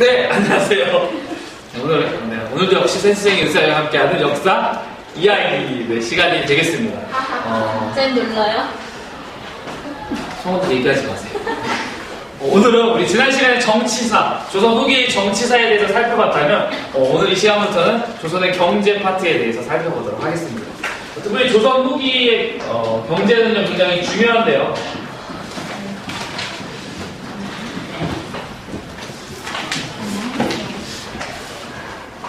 네, 안녕하세요. 오늘도 역시 센스쟁이 의사와 함께하는 역사 이야기 시간이 되겠습니다. 쌤 눌러요? 성우들 얘기하지 마세요. 오늘은 우리 지난 시간에 정치사, 조선 후기 정치사에 대해서 살펴봤다면 오늘 이 시간부터는 조선의 경제 파트에 대해서 살펴보도록 하겠습니다. 특별히 조선 후기의 경제는 굉장히 중요한데요.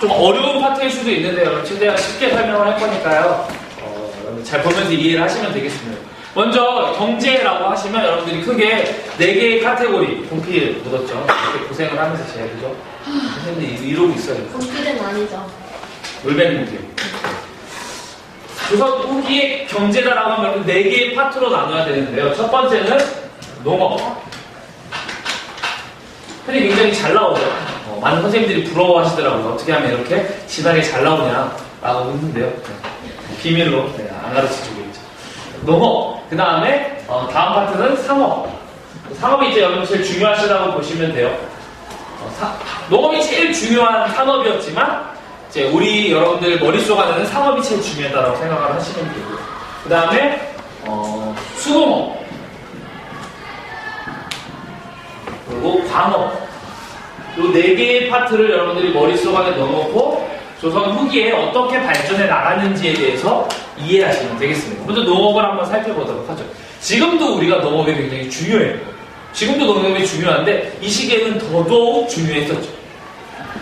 좀 어려운 파트일 수도 있는데요. 최대한 쉽게 설명을 할 거니까요. 잘 보면서 이해를 하시면 되겠습니다. 먼저 경제라고 하시면 여러분들이 크게 4개의 카테고리, 분필 묻었죠. 이렇게 고생을 하면서 제가 그죠? 선생님들이 이러고 있어요. 분필은 아니죠. 물뱅이 분필. 조선 후기의 경제다라고 하면 4개의 파트로 나눠야 되는데요. 첫 번째는 농업. 흔히 굉장히 잘 나오죠. 많은 선생님들이 부러워하시더라고요. 어떻게 하면 이렇게 진하게 잘 나오냐라고 묻는데요. 비밀로 안 가르쳐주고 있죠. 농업. 그 다음에 다음 파트는 상업. 상업이 이제 여러분 제일 중요하시다고 보시면 돼요. 농업이 제일 중요한 산업이었지만 이제 우리 여러분들 머릿속 안에는 상업이 제일 중요하다고 생각을 하시면 되고요. 그 다음에 수공업. 그리고 광업. 이 4개의 파트를 여러분들이 머릿속 안에 넣어놓고 조선 후기에 어떻게 발전해 나가는지에 대해서 이해하시면 되겠습니다. 먼저 농업을 한번 살펴보도록 하죠. 지금도 우리가 농업이 굉장히 중요해요. 지금도 농업이 중요한데 이 시기에는 더더욱 중요했었죠.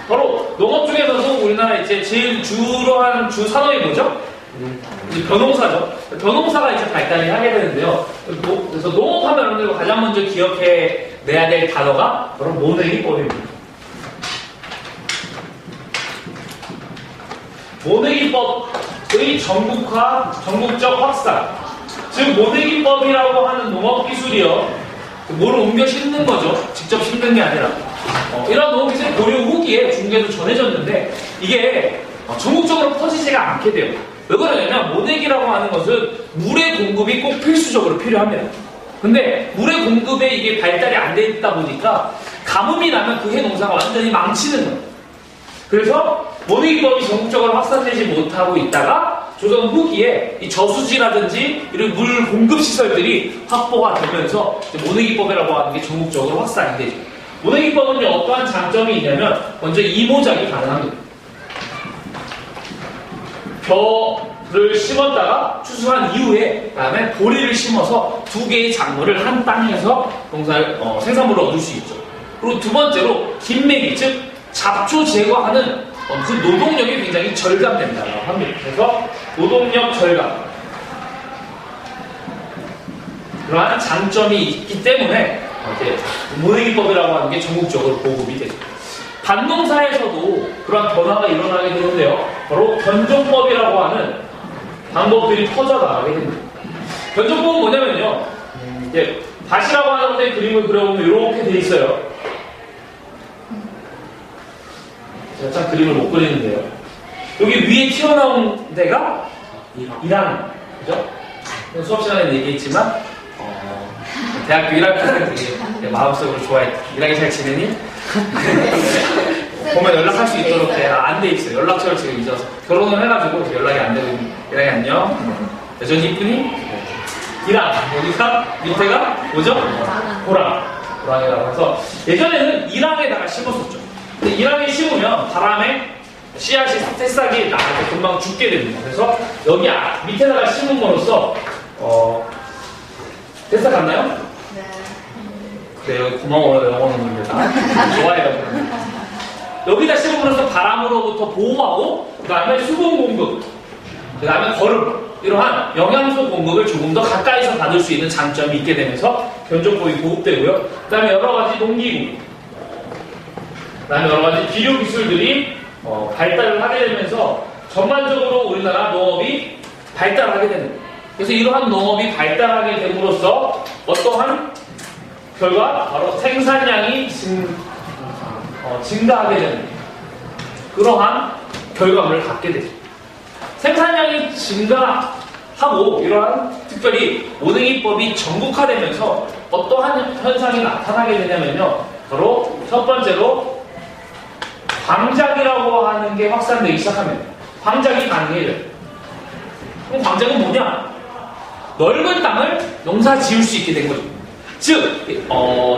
바로 농업 중에서도 우리나라 이제 제일 주로한 주 산업이 뭐죠? 벼농사죠. 벼농사가 이제 발달이 하게 되는데요. 그래서 농업하면 여러분들 가장 먼저 기억해내야 될 단어가 바로 모내기법입니다. 모내기법의 전국적 확산. 즉 모내기법이라고 하는 농업기술이요. 뭐를 옮겨 심는 거죠. 직접 심는 게 아니라. 이런 농업기술이 고려 후기에 중국에도 전해졌는데 이게 전국적으로 퍼지지가 않게 돼요. 왜 그러냐면 모내기라고 하는 것은 물의 공급이 꼭 필수적으로 필요합니다. 근데 물의 공급에 이게 발달이 안 돼 있다 보니까 가뭄이 나면 그 해 농사가 완전히 망치는 거예요. 그래서 모내기법이 전국적으로 확산되지 못하고 있다가 조선 후기에 이 저수지라든지 이런 물 공급 시설들이 확보가 되면서 모내기법이라고 하는 게 전국적으로 확산이 되죠. 모내기법은 어떠한 장점이 있냐면 먼저 이모작이 가능합니다. 벼를 심었다가 추수한 이후에 그다음에 보리를 심어서 2개의 작물을 한 땅에서 생산물을 얻을 수 있죠. 그리고 두 번째로 김매기, 즉 잡초 제거하는 그 노동력이 굉장히 절감된다고 합니다. 그래서 노동력 절감 그러한 장점이 있기 때문에 모내기법이라고 하는 게 전국적으로 보급이 되죠. 반농사에서도 그러한 변화가 일어나게 되는데요. 바로 변종법이라고 하는 방법들이 퍼져나가게 됩니다. 변종법은 뭐냐면요. 밭이라고 하는 것에 그림을 그려보면 이렇게 돼 있어요. 제가 참 그림을 못 그리는데요. 여기 위에 튀어나온 데가 일학, 그죠? 수업 시간에 얘기했지만, 대학교 1학년 되게 마음속으로 좋아했다. 1학년 잘 지내니? 보면 연락할 수 있도록 안 돼 있어요. 연락처를 지금 잊어서. 결혼을 해가지고 연락이 안 되고, 1학년 안녕. 여전히 이쁘니? 일학. 여기가, 밑에가 뭐죠? 고랑이라고 해서 예전에는 일학에다가 심었었죠. 근데 일학에 심으면 바람에 씨앗이 새싹이 나갈 때 금방 죽게 됩니다. 그래서 여기 밑에다가 심음으로써 새싹 같나요? 네. 그래요. 고마워요. 영어는 좋아해요. 여기다 심음으로써 바람으로부터 보호하고 그 다음에 수분 공급, 그 다음에 거름 이러한 영양소 공급을 조금 더 가까이서 받을 수 있는 장점이 있게 되면서 변종법이 보급되고요. 그 다음에 여러 가지 농기구, 그 다음에 여러 가지 비료 기술들이 발달을 하게 되면서 전반적으로 우리나라 농업이 발달하게 되는 거예요. 그래서 이러한 농업이 발달하게 됨으로써 어떠한 결과? 바로 생산량이 증가하게 되는 그러한 결과물을 갖게 되죠. 생산량이 증가하고 이러한 특별히 모내기법이 전국화되면서 어떠한 현상이 나타나게 되냐면요. 바로 첫 번째로 광작이라고 하는 게 확산되기 시작합니다. 광작이 가능해요. 그럼 광작은 뭐냐? 넓은 땅을 농사 지을 수 있게 된 거죠. 즉,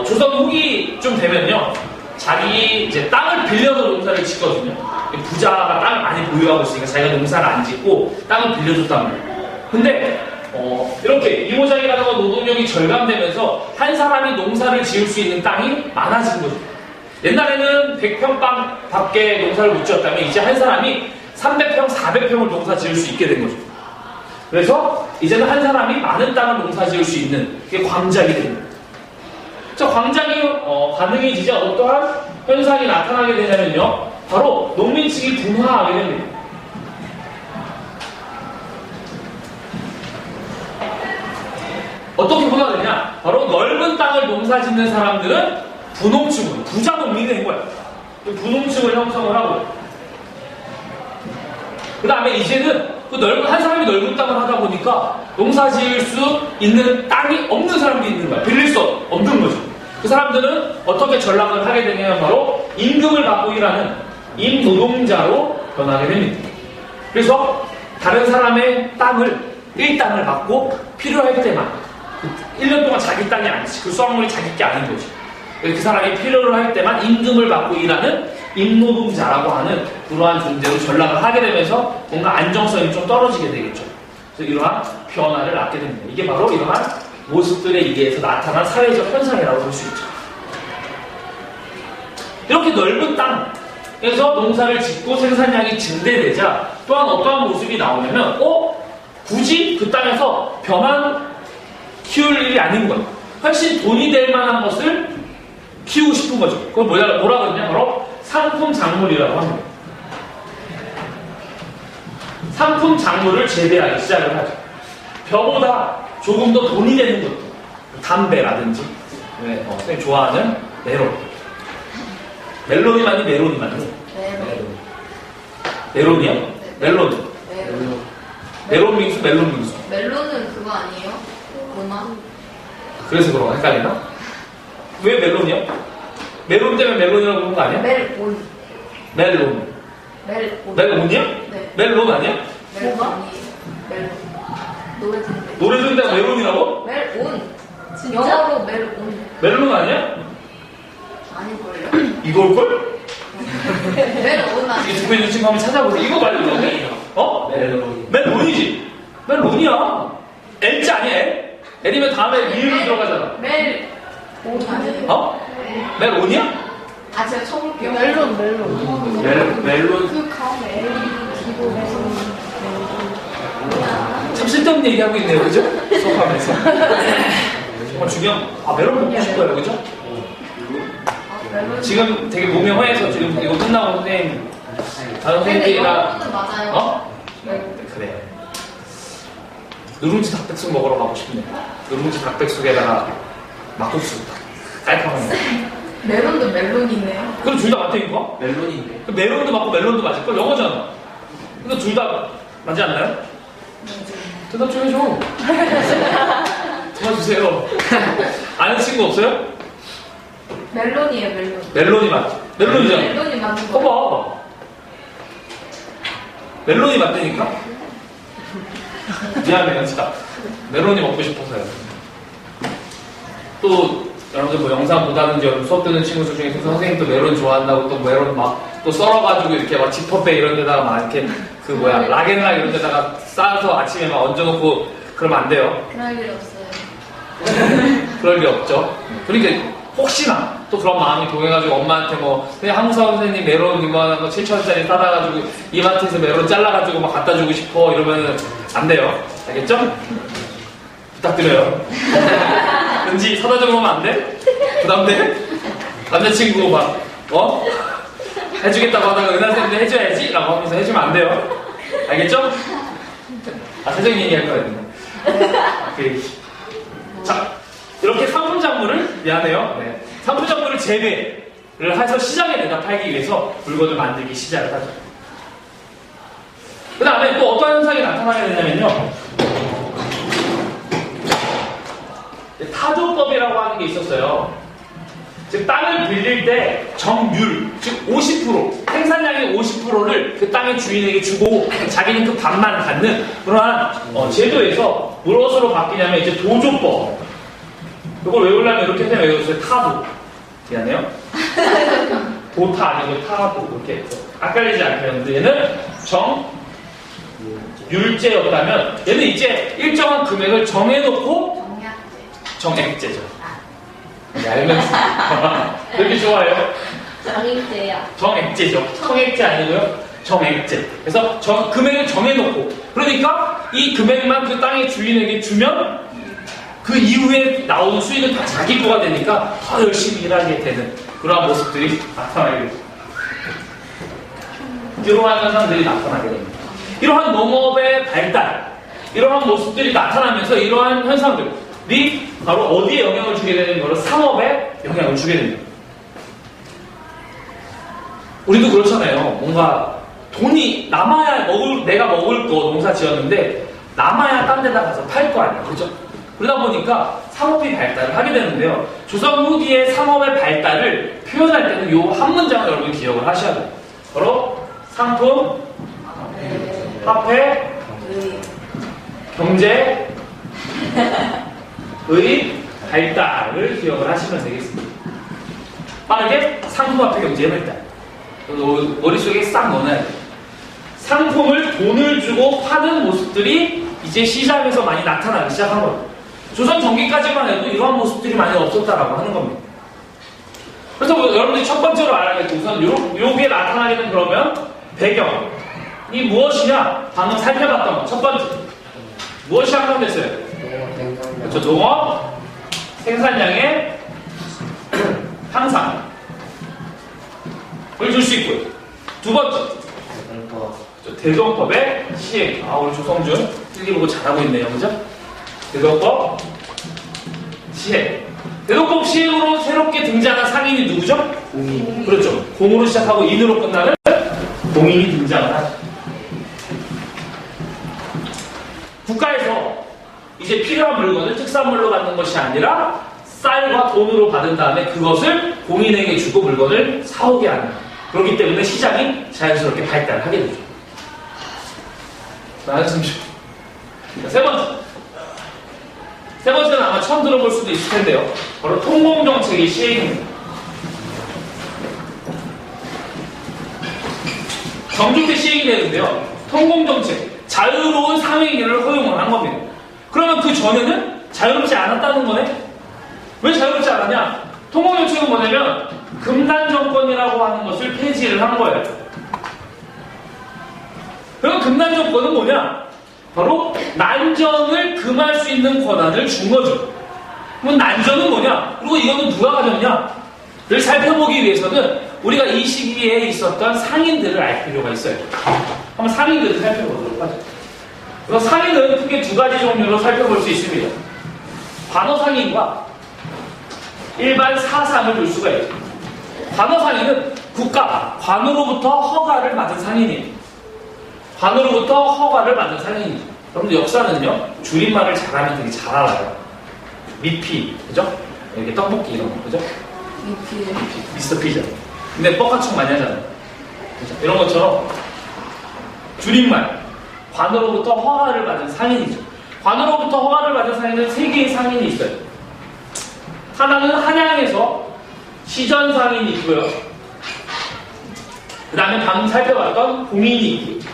조선 후기쯤 되면요, 자기 이제 땅을 빌려서 농사를 짓거든요. 부자가 땅을 많이 보유하고 있으니까 자기가 농사를 안 짓고 땅을 빌려줬단 말이에요. 근데 이렇게 이모작이라는 노동력이 절감되면서 한 사람이 농사를 지을 수 있는 땅이 많아진 거죠. 옛날에는 100평 밖에 농사를 못 지었다면 이제 한 사람이 300평, 400평을 농사 지을 수 있게 된 거죠. 그래서 이제는 한 사람이 많은 땅을 농사 지을 수 있는 게 광작이 됩니다. 자, 광작이 가능해지자 어떠한 현상이 나타나게 되냐면요, 바로 농민층이 분화하게 됩니다. 어떻게 분화되냐? 바로 넓은 땅을 농사 짓는 사람들은 분홍층으로, 부자 농민이 된 거야. 분홍층을 형성을 하고, 그 다음에 이제는 한 사람이 넓은 땅을 하다 보니까 농사 지을 수 있는 땅이 없는 사람들이 있는 거야. 빌릴 수 없는 거죠. 그 사람들은 어떻게 전락을 하게 되냐면 바로 임금을 받고 일하는 임노동자로 변하게 됩니다. 그래서 다른 사람의 일땅을 받고 필요할 때만 1년 동안 자기 땅이 아니지, 그 수확물이 자기 게 아닌 거지. 그 사람이 필요를 할 때만 임금을 받고 일하는 임노동자라고 하는 그러한 존재로 전락을 하게 되면서 뭔가 안정성이 좀 떨어지게 되겠죠. 그래서 이러한 변화를 낳게 됩니다. 이게 바로 이러한 모습들에 의해서 나타난 사회적 현상이라고 볼 수 있죠. 이렇게 넓은 땅에서 농사를 짓고 생산량이 증대되자 또한 어떠한 모습이 나오냐면 굳이 그 땅에서 벼만 키울 일이 아닌 거예요. 훨씬 돈이 될 만한 것을 키우고 싶은 거죠. 그걸 뭐라 그러냐? 바로 상품 작물이라고 합니다. 상품 작물을 재배하기 시작을 하죠. 벼보다 조금 더 돈이 되는 것도, 담배라든지, 선생님 좋아하는 메론. 멜론이 맞니? 메론이 맞니? 메론이요? 멜론. 메론 빙수, 멜론 빙수. 멜론은 그거 아니에요? 로마? 그래서 그런가? 헷갈리나? 왜 멜론이요? 메론 때문에 멜론이라고 부르는 거 아니야? 멜온. 멜론. 멜온. 멜론이요? 네. 멜론 아니야? 멜론. 멜론. 노래 듣는데. 노래 듣는 데가 멜론이라고? 멜온. 영어로 멜온. 멜론 아니야? 아닐걸요? 이걸걸? 멜온 이게 아니에요? 듣고 있는 친구 한번 찾아보세요. 이거 말고 멜론. 멜론이지. 멜론이야. L자 아니야, L? L이면 다음에 리을이 들어가잖아. 멜온 아니에요? 멜론이야? 아, 제가 쳐볼게요. 멜론. 멜론. 그 다음에 L, 기본 멜론. 참 쓸데없는 얘기하고 있네요, 그죠? 수업하면서. 정말 중요한, 멜론 먹고 싶어요, 그죠? 지금 되게 몸이 허해서 지금 이거 끝나고 선생님, 다른 선생님들이랑, 영어는 맞아요. 그래요. 누룽지 닭백숙 먹으러 가고 싶네요. 누룽지 닭백숙에다가 막국수 깔끔하게. 멜론도 멜론이네요. 그럼 둘 다 맞다니까? 멜론인데. 그럼 멜론도 맞고 멜론도 맞을걸? 영어잖아. 근데 둘 다 맞지 않나요? 대답 좀 해줘. 도와주세요. 아는 친구 없어요? 멜론이에요, 멜론. 멜론이 맞지? 멜론이잖아. 멜론이 맞는 거. 봐봐. 멜론이 맞다니까? 미안해요, 진짜. 멜론이 먹고 싶어서요. 또, 여러분들 뭐 영상 보다든지 여러분 수업 듣는 친구들 중에 선생님 또 멜론 좋아한다고 또 멜론 막 또 썰어가지고 이렇게 막 지퍼백 이런 데다가 막 이렇게 락앤락 이런 데다가 싸서 아침에 막 얹어놓고 그러면 안 돼요. 그럴 일 없어요. 그럴 리 없죠. 그러니까 혹시나 또 그런 마음이 동해가지고 엄마한테 그냥 한국사 선생님 멜론 이만한 거 7,000원짜리 사다가지고 이마트에서 멜론 잘라가지고 막 갖다 주고 싶어 이러면 안 돼요. 알겠죠? 부탁드려요. 왠지 사다 주면 안 돼? 부담돼? 남자친구 해주겠다고 하다가 은하쌤도 해줘야지? 라고 하면서 해주면 안 돼요. 알겠죠? 사적인 얘기할 거거든요. 자, 이렇게 상품작물을, 미안해요. 상품작물을 재배를 해서 시장에 내다 팔기 위해서 물건을 만들기 시작을 하죠. 그 다음에 또 어떤 현상이 나타나게 되냐면요. 타조법이라고 하는 게 있었어요. 즉 땅을 빌릴 때 정률, 즉 50% 생산량의 50%를 그 땅의 주인에게 주고 자기는 그 반만 갖는 그러한 제도에서 무엇으로 바뀌냐면 이제 도조법. 이걸 외우려면 이렇게 해서 외워주세요. 타도. 미안해요. 도타 아니고 타도 이렇게 헷갈리지 않게 하는데 얘는 율제였다면 얘는 이제 일정한 금액을 정해놓고 정액제죠. 알면서 이렇게 좋아해요. 정액제야. 정액제죠. 청액제 아니고요. 정액제. 그래서 금액을 정해놓고 그러니까 이 금액만 그 땅의 주인에게 주면 그 이후에 나오는 수익은 다 자기 거가 되니까 더 열심히 일하게 되는 그러한 모습들이 나타나게 됩니다. 이러한 현상들이 나타나게 됩니다. 이러한 농업의 발달, 이러한 모습들이 나타나면서 이러한 현상들이 바로 어디에 영향을 주게 되는 거로 상업에 영향을 주게 됩니다. 우리도 그렇잖아요. 뭔가 돈이 남아야 내가 먹을 거 농사 지었는데 남아야 딴 데다 가서 팔 거 아니야. 그죠? 그러다 보니까 상업이 발달을 하게 되는데요. 조선 후기의 상업의 발달을 표현할 때는 이 한 문장을 여러분 기억을 하셔야 돼요. 바로 상품, 화폐, 경제의 발달을 기억을 하시면 되겠습니다. 빠르게 상품, 화폐, 경제의 발달. 머릿속에 싹 넣어놔야 돼요. 상품을 돈을 주고 파는 모습들이 이제 시장에서 많이 나타나기 시작한 거예요. 조선 전기까지만 해도 이러한 모습들이 많이 없었다라고 하는 겁니다. 그래서 여러분들이 첫 번째로 알아야 될 게 우선 요게 나타나게 된 그러면 배경이 무엇이냐? 방금 살펴봤던 거 첫 번째 무엇이 한정됐어요? 그렇죠. 농업 생산량의 향상을 줄 수 있고요. 두 번째 대동법의 시행. 우리 조성준 필기 보고 잘하고 있네요. 그죠? 대동법 시행. 대동법 시행으로 새롭게 등장한 상인이 누구죠? 공인. 그렇죠. 공으로 시작하고 인으로 끝나는 공인이 등장을 하죠. 국가에서 이제 필요한 물건을 특산물로 받는 것이 아니라 쌀과 돈으로 받은 다음에 그것을 공인에게 주고 물건을 사오게 하는. 그렇기 때문에 시장이 자연스럽게 발달하게 되죠. 세 번째는 아마 처음 들어볼 수도 있을 텐데요. 바로 통공정책의 시행입니다. 정중 때 시행이 되는데요. 통공정책, 자유로운 상행위를 허용을 한 겁니다. 그러면 그 전에는 자유롭지 않았다는 거네? 왜 자유롭지 않았냐? 통공정책은 뭐냐면 금난정권이라고 하는 것을 폐지를 한 거예요. 그럼 금난정권은 뭐냐? 바로 난전을 금할 수 있는 권한을 준 거죠. 그럼 난전은 뭐냐? 그리고 이거는 누가 가졌냐? 를 살펴보기 위해서는 우리가 이 시기에 있었던 상인들을 알 필요가 있어요. 한번 상인들을 살펴보도록 하죠. 그래서 상인은 크게 두 가지 종류로 살펴볼 수 있습니다. 관어상인과 일반 사상을 볼 수가 있죠. 관어상인은 국가, 관으로부터 허가를 받은 상인이에요. 관으로부터 허가를 받은 상인이죠. 여러분들 역사는요, 줄임말을 잘하면 되게 잘 알아요. 미피, 그죠? 이렇게 떡볶이 이런 거, 그죠? 미피. 미스터 피자. 근데 뻑가청 많이 하잖아요. 그죠? 이런 것처럼 줄임말, 관으로부터 허가를 받은 상인이죠. 관으로부터 허가를 받은 상인은 세 개의 상인이 있어요. 하나는 한양에서 시전 상인이 있고요. 그 다음에 방금 살펴봤던 공인이 있고요.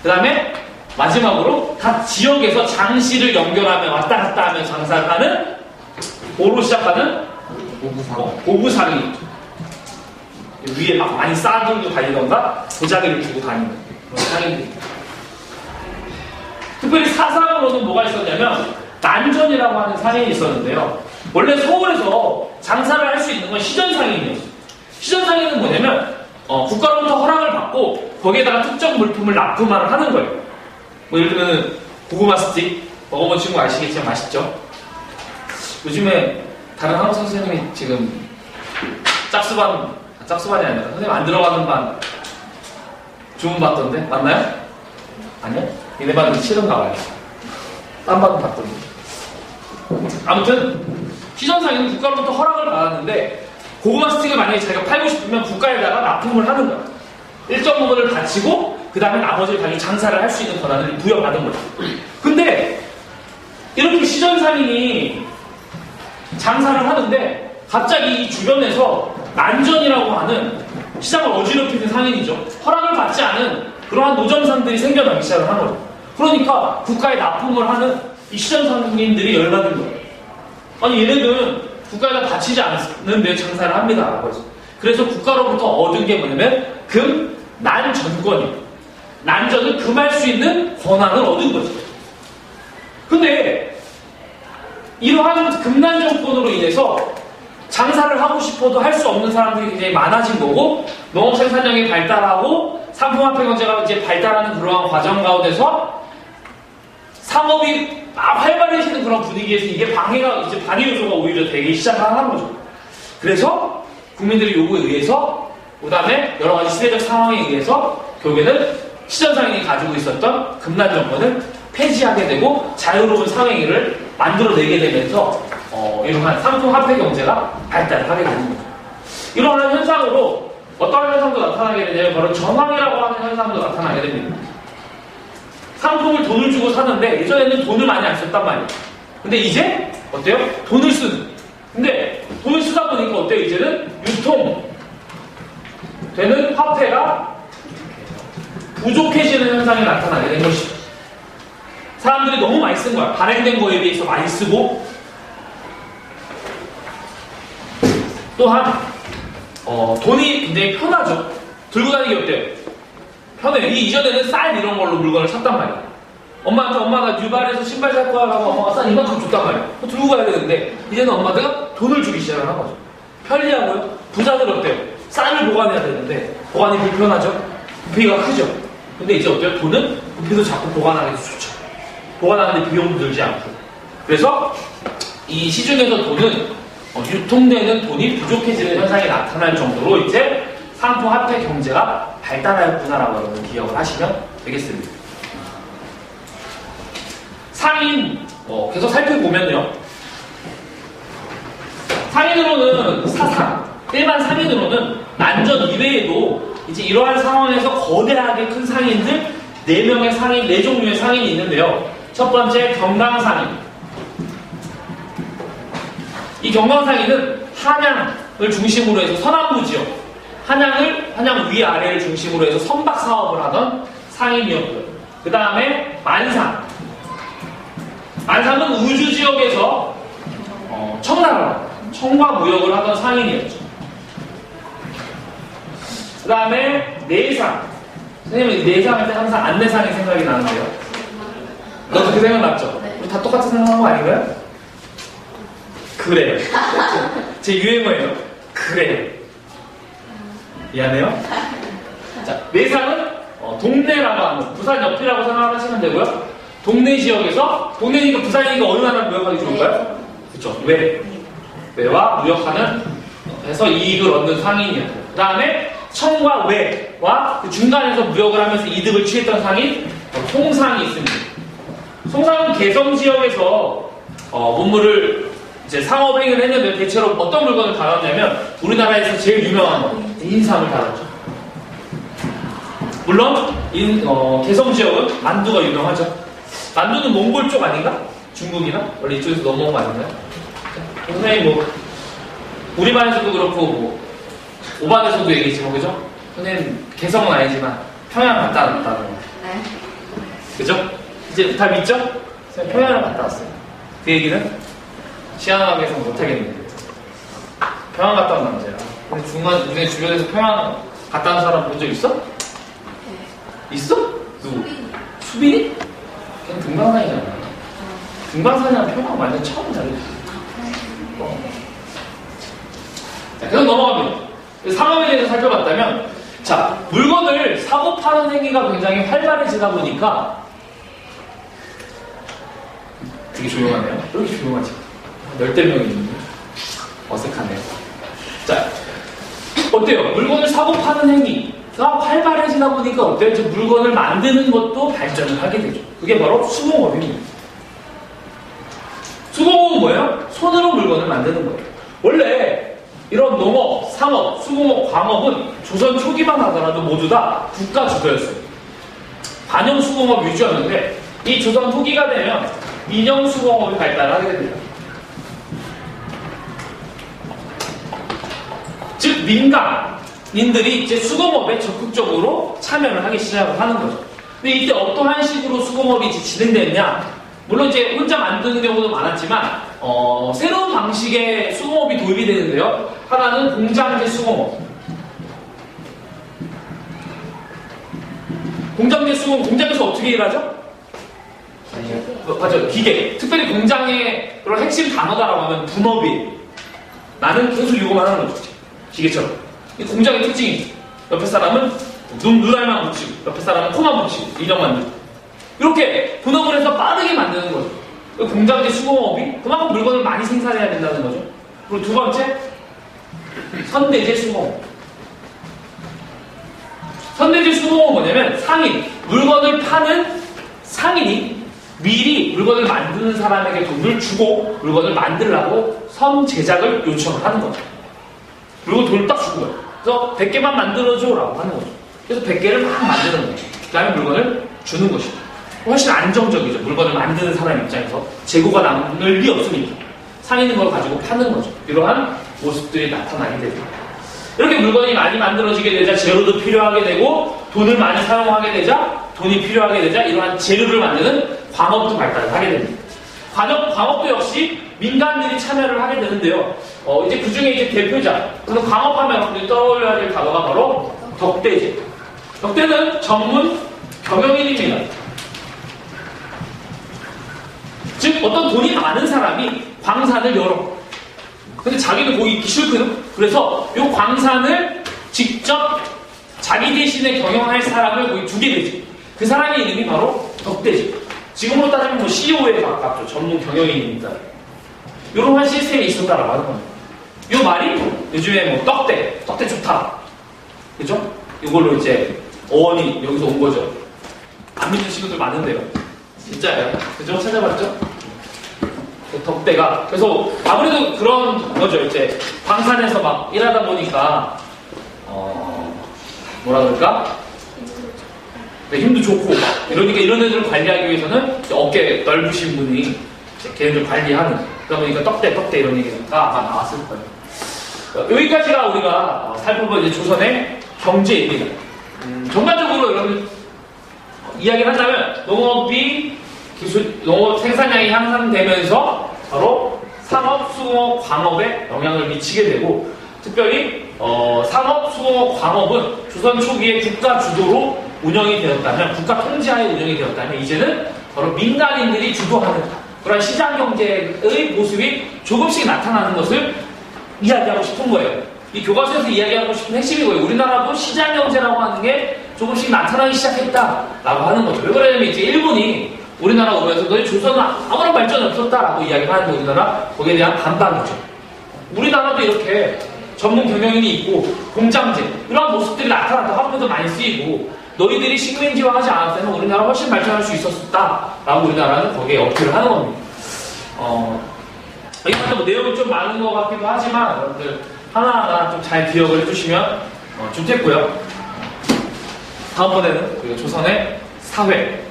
그 다음에 마지막으로 각 지역에서 장시를 연결하며 왔다 갔다 하며 장사를 하는 고로 시작하는 고부상이 있죠. 위에 막 많이 쌓아들고 다니던가 도자기를 두고 다니는 그런 상인들이. 특별히 사상으로는 뭐가 있었냐면 난전이라고 하는 상인이 있었는데요. 원래 서울에서 장사를 할 수 있는 건 시전상인이에요. 시전상인은 뭐냐면 국가로부터 허락을 받고 거기에다가 특정 물품을 납품을 하는 거예요. 뭐 예를 들면 고구마 스틱 먹어본 친구 아시겠지만 맛있죠? 요즘에 다른 한국 선생님이 지금 짝수반이 아니라 선생님 안 들어가는 반 주문 받던데 맞나요? 아니요? 얘네 반은 싫은가 봐요. 딴 반은 받던데. 아무튼 시전상인은 국가로부터 허락을 받았는데 고구마 스틱을 만약에 자기가 팔고 싶으면 국가에다가 납품을 하는 거야. 일정 부분을 바치고 그 다음에 나머지를 자기 장사를 할 수 있는 권한을 부여받은 거야. 근데 이렇게 시전상인이 장사를 하는데 갑자기 이 주변에서 난전이라고 하는 시장을 어지럽히는 상인이죠. 허락을 받지 않은 그러한 노점상들이 생겨나기 시작을 한 거죠. 그러니까 국가에 납품을 하는 이 시전상인들이 열받은 거예요. 아니 얘네들은 국가에다 바치지 않는데 장사를 합니다 라고 해서. 그래서 국가로부터 얻은 게 뭐냐면 난전권이에요. 난전을 금할 수 있는 권한을 얻은 거죠. 근데 이러한 금난정권으로 인해서 장사를 하고 싶어도 할 수 없는 사람들이 굉장히 많아진 거고, 농업 생산량이 발달하고 상품화폐 경제가 이제 발달하는 그러한 과정 가운데서 상업이 막 활발해지는 그런 분위기에서 이게 방해 요소가 오히려 되기 시작하는 거죠. 그래서 국민들의 요구에 의해서, 그 다음에 여러 가지 시대적 상황에 의해서 결국에는 시전상인이 가지고 있었던 금난정권을 폐지하게 되고 자유로운 사회를 만들어내게 되면서 이러한 상품화폐 경제가 발달을 하게 되는 거죠. 이러한 현상으로 어떠한 현상도 나타나게 되냐면 바로 전황이라고 하는 현상도 나타나게 됩니다. 상품을 돈을 주고 사는데 예전에는 돈을 많이 안 썼단 말이에요. 근데 이제 어때요? 돈을 쓰는. 근데 돈을 쓰다 보니까 어때요? 이제는 유통되는 화폐가 부족해지는 현상이 나타나게 된 것이죠. 사람들이 너무 많이 쓴 거야. 발행된 거에 비해서 많이 쓰고, 또한 돈이 굉장히 편하죠. 들고 다니기 어때요? 편해요. 이전에는 쌀 이런 걸로 물건을 샀단 말이에요. 엄마한테 엄마 나 뉴발에서 신발 살 거야 라고 엄마가 쌀 이만큼 줬단 말이에요. 들고 가야 되는데 이제는 엄마가 돈을 주기 시작을 한 거죠. 편리하고요. 부자들 어때요? 쌀을 보관해야 되는데 보관이 불편하죠. 부피가 크죠. 근데 이제 어때요? 돈은 부피도 자꾸 보관하기도 좋죠. 보관하는데 비용도 들지 않고. 그래서 이 시중에서 돈은 유통되는 돈이 부족해지는 현상이 나타날 정도로 이제 상품 화폐 경제가 발달하였구나라고 여러분 기억을 하시면 되겠습니다. 상인 계속 살펴보면요. 상인으로는 일반 상인으로는 난전 이외에도 이제 이러한 상황에서 거대하게 큰 상인들 4명의 상인, 4종류의 상인이 있는데요. 첫 번째 경강상인. 이 경강상인은 한양을 중심으로 해서 서남부 지역, 한양 위아래를 중심으로 해서 선박 사업을 하던 상인이었고요. 그 다음에 만상은 우주 지역에서 청과 무역을 하던 상인이었죠. 그 다음에 내상. 선생님은 내상할 때 항상 안내상이 생각이 나는데요. 너도 그 생각났죠? 네. 우리 다 똑같이 생각한 거 아닌가요? 그래요. 제 유행어예요. 그래요. 미안해요. 자, 내상은 동네라고 하는 부산 옆이라고 생각하시면 되고요. 동네 지역에서 동네니까 부산이니까 어느 나라를 무역하기 좋을까요? 그렇죠. 외와 무역하는 해서 이익을 얻는 상인이었고요. 그 다음에 청과 외와 그 중간에서 무역을 하면서 이득을 취했던 상인 송상이 있습니다. 송상은 개성 지역에서 문물을 이제 상업 행위를 했는데 대체로 어떤 물건을 다뤘냐면 우리나라에서 제일 유명한 거 인삼을 다뤘죠. 물론 개성 지역은 만두가 유명하죠. 만두는 몽골 쪽 아닌가? 중국이나? 원래 이쪽에서 넘어온 거 아닌가요? 선생님 우리반에서도 그렇고 오반에서도 얘기했지만 그죠? 선생님 개성은 아니지만 평양 갔다 왔다는 거. 네. 그죠? 이제 다 믿죠? 평양을 갔다 왔어요. 그 얘기는 시안함에서 못하겠는데 평양 갔다 온 남자야. 근데 우리 주변에서 평양 갔다 온 사람 본 적 있어? 네. 있어? 누구? 수빈이? 걔는 금강산이잖아. 금강산이랑 평양 완전 처음 다르지. 자, 그럼 넘어갑니다. 상업에 대해서 살펴봤다면, 자, 물건을 사고 파는 행위가 굉장히 활발해지다 보니까 되게 조용하네요. 왜 이렇게 조용하지? 열댓 명이 있는데 어색하네요. 자, 어때요? 물건을 사고 파는 행위가 활발해지다 보니까 어때요? 이제 물건을 만드는 것도 발전을 하게 되죠. 그게 바로 수공업입니다. 수공업은 뭐예요? 손으로 물건을 만드는 거예요. 원래 이런 농업, 상업, 수공업, 광업은 조선 초기만 하더라도 모두 다 국가 주도였어요. 관영 수공업 위주였는데 이 조선 후기가 되면 민영 수공업이 발달하게 됩니다. 즉 민간인들이 이제 수공업에 적극적으로 참여를 하기 시작을 하는 거죠. 근데 이때 어떠한 식으로 수공업이 이제 진행됐냐? 물론 이제 혼자 만드는 경우도 많았지만 새로운 방식의 수공업이 도입이 되는데요. 하나는 공장제 수공업. 공장제 수공업, 공장에서 어떻게 일하죠? 맞아요. 기계. 특별히 공장의 그런 핵심 단어다라고 하면 분업이. 나는 계속 이거만 하는 거죠. 기계처럼. 이 공장의 특징이죠. 옆에 사람은 눈알만 붙이고, 옆에 사람은 코만 붙이고, 인형 만들고. 이렇게 분업을 해서 빠르게 만드는 거죠. 공장제 수공업이 그만큼 물건을 많이 생산해야 된다는 거죠. 그리고 두 번째, 선대제 수공업. 선대제 수공업은 뭐냐면 상인, 물건을 파는 상인이 미리 물건을 만드는 사람에게 돈을 주고 물건을 만들라고 선 제작을 요청을 하는 거죠. 그리고 돈을 딱 주는 거예요. 그래서 100개만 만들어줘라고 하는 거죠. 그래서 100개를 막 만드는 거예요. 그 다음에 물건을 주는 것이죠. 훨씬 안정적이죠. 물건을 만드는 사람 입장에서 재고가 남을 리 없으니까 상인인 걸 가지고 파는 거죠. 이러한 모습들이 나타나게 됩니다. 이렇게 물건이 많이 만들어지게 되자 재료도 필요하게 되고 돈을 많이 사용하게 되자 돈이 필요하게 되자 이러한 재료를 만드는 광업도 발달하게 됩니다. 광업도 역시 민간들이 참여를 하게 되는데요. 이제 그 중에 이제 대표자, 그래서 광업하면 떠올려야 될 단어가 바로 덕대제. 덕대는 전문 경영인입니다. 즉 어떤 돈이 많은 사람이 광산을 열어. 근데 자기는 거기 있기 싫거든. 그래서 이 광산을 직접 자기 대신에 경영할 사람을 거기 두게 되지. 그 사람의 이름이 바로 덕대지. 지금으로 따지면 뭐 CEO에 가깝죠. 전문 경영인입니다. 이러한 시스템이 있었다라고 하는 겁니다. 이 말이 요즘에 뭐 떡대 좋다. 그죠? 이걸로 이제 어원이 여기서 온 거죠. 안 믿는 친구들 많은데요. 진짜예요. 그죠? 찾아봤죠? 덕대가. 그래서 아무래도 그런 거죠. 이제 광산에서 막 일하다 보니까 뭐라 그럴까? 네, 힘도 좋고 막 이러니까 이런 애들을 관리하기 위해서는 어깨 넓으신 분이 이제 걔네들 관리하는. 그러다 보니까 떡대 이런 얘기가 아마 나왔을 거예요. 여기까지가 우리가 살펴본 이제 조선의 경제입니다. 전반적으로 여러분 이야기를 한다면 농업 생산량이 향상되면서 바로 상업, 수공업, 광업에 영향을 미치게 되고 특별히 상업, 수공업, 광업은 조선 초기에 국가 주도로 운영이 되었다면 국가 통제하에 운영이 되었다면 이제는 바로 민간인들이 주도하는 그런 시장 경제의 모습이 조금씩 나타나는 것을 이야기하고 싶은 거예요. 이 교과서에서 이야기하고 싶은 핵심이 거예요. 우리나라도 시장 경제라고 하는 게 조금씩 나타나기 시작했다라고 하는 거죠. 왜 그러냐면 이제 일본이 우리나라 오면서 너희 조선은 아무런 발전이 없었다라고 이야기를 하는데 우리나라 거기에 대한 반박이죠. 우리나라도 이렇게 전문 경영인이 있고 공장제 이런 모습들이 나타나도 학교도 많이 쓰이고 너희들이 식민지화하지 않았다면 우리나라 훨씬 발전할 수 있었다라고 우리나라는 거기에 어필을 하는 겁니다. 여기까지 뭐 내용이 좀 많은 것 같기도 하지만 여러분들 하나하나 좀 잘 기억을 해주시면 좋겠고요. 다음번에는 그 조선의 사회,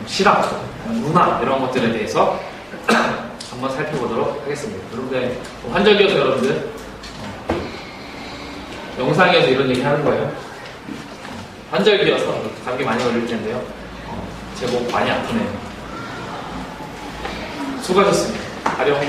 실학, 문화 이런 것들에 대해서 한번 살펴보도록 하겠습니다. 여러분들 환절기여서 여러분들 영상이어서 이런 얘기 하는 거예요. 환절기여서 감기 많이 걸릴 텐데요. 제 목 많이 아프네요. 수고하셨습니다. 가령